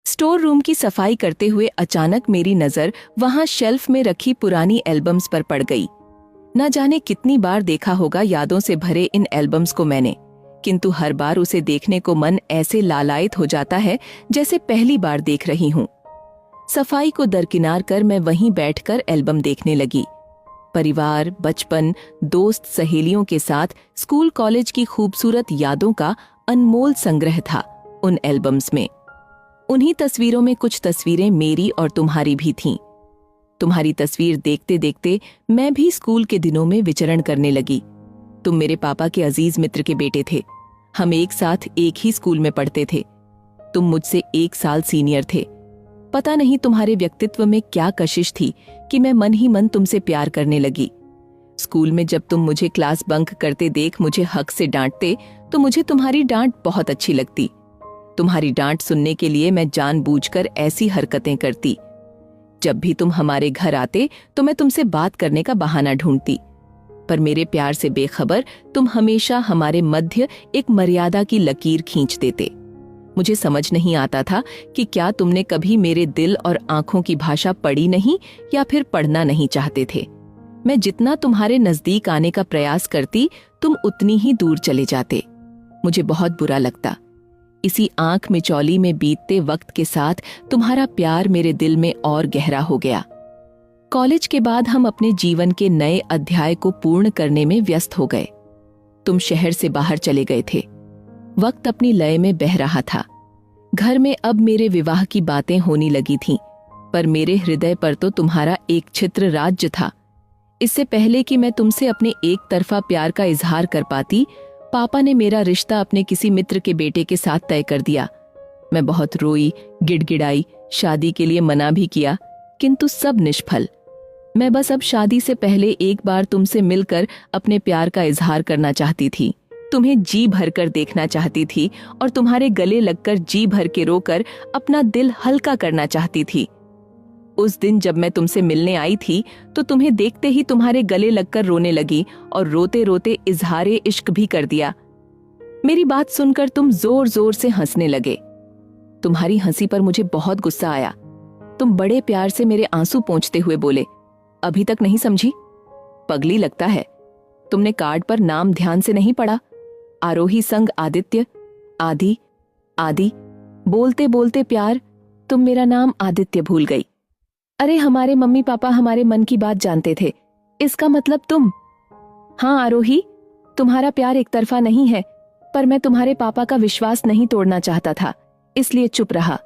Store room की सफाई करते हुए अचानक मेरी नजर वहां शेल्फ में रखी पुरानी एल्बम्स पर पड़ गई। न जाने कितनी बार देखा होगा यादों से भरे इन एल्बम्स को मैंने, किंतु हर बार उसे देखने को मन ऐसे लालायित हो जाता है जैसे पहली बार देख रही हूं। सफाई को दरकिनार कर मैं वहीं बैठकर एल्बम देखने लगी। परिवार, बचपन, दोस्त, सहेलियों के साथ स्कूल कॉलेज की खूबसूरत यादों का अनमोल संग्रह था उन एल्बम्स में। उन्हीं तस्वीरों में कुछ तस्वीरें मेरी और तुम्हारी भी थीं। तुम्हारी तस्वीर देखते देखते मैं भी स्कूल के दिनों में विचरण करने लगी। तुम मेरे पापा के अजीज मित्र के बेटे थे। हम एक साथ एक ही स्कूल में पढ़ते थे। तुम मुझसे 1 साल सीनियर थे। पता नहीं तुम्हारे व्यक्तित्व में क्या कशिश थी कि मैं मन ही मन तुमसे प्यार करने लगी। स्कूल में जब तुम मुझे क्लास बंक करते देख मुझे हक से डांटते तो मुझे तुम्हारी डांट बहुत अच्छी लगती। तुम्हारी डांट सुनने के लिए मैं जानबूझकर ऐसी हरकतें करती। जब भी तुम हमारे घर आते तो मैं तुमसे बात करने का बहाना ढूंढती, पर मेरे प्यार से बेखबर तुम हमेशा हमारे मध्य एक मर्यादा की लकीर खींच देते। मुझे समझ नहीं आता था कि क्या तुमने कभी मेरे दिल और आंखों की भाषा पढ़ी नहीं या फिर पढ़ना नहीं चाहते थे। मैं जितना तुम्हारे नजदीक आने का प्रयास करती तुम उतनी ही दूर चले जाते। मुझे बहुत बुरा लगता। इसी आंख मिचौली में बीतते वक्त के साथ तुम्हारा प्यार मेरे दिल में और गहरा हो गया। कॉलेज के बाद हम अपने जीवन के नए अध्याय को पूर्ण करने में व्यस्त हो गए। तुम शहर से बाहर चले गए थे। वक्त अपनी लय में बह रहा था। घर में अब मेरे विवाह की बातें होने लगी थीं, पर मेरे हृदय पर तो तुम्हारा एक छित्र राज्य था। इससे पहले कि मैं तुमसे अपने एक तरफा प्यार का इजहार कर पाती, पापा ने मेरा रिश्ता अपने किसी मित्र के बेटे के साथ तय कर दिया। मैं बहुत रोई, गिड़गिड़ाई, शादी के लिए मना भी किया, किंतु सब निष्फल। मैं बस अब शादी से पहले एक बार तुमसे मिलकर अपने प्यार का इजहार करना चाहती थी। तुम्हें जी भरकर देखना चाहती थी और तुम्हारे गले लगकर जी भर के रोकर अपना दिल हल्का करना चाहती थी। उस दिन जब मैं तुमसे मिलने आई थी तो तुम्हें देखते ही तुम्हारे गले लगकर रोने लगी और रोते रोते इजहारे इश्क भी कर दिया। मेरी बात सुनकर तुम जोर जोर से हंसने लगे। तुम्हारी हंसी पर मुझे बहुत गुस्सा आया। तुम बड़े प्यार से मेरे आंसू पोंछते हुए बोले, अभी तक नहीं समझी? पगली लगता है। तुमने कार्ड पर नाम ध्यान से नहीं पढ़ा। आरोही संग आदित्य, आदि, आदि। बोलते बोलते प्यार तुम मेरा नाम आदित्य भूल गई। अरे हमारे मम्मी पापा हमारे मन की बात जानते थे। इसका मतलब तुम। हाँ आरोही, तुम्हारा प्यार एक तरफा नहीं है, पर मैं तुम्हारे पापा का विश्वास नहीं तोड़ना चाहता था, इसलिए चुप रहा।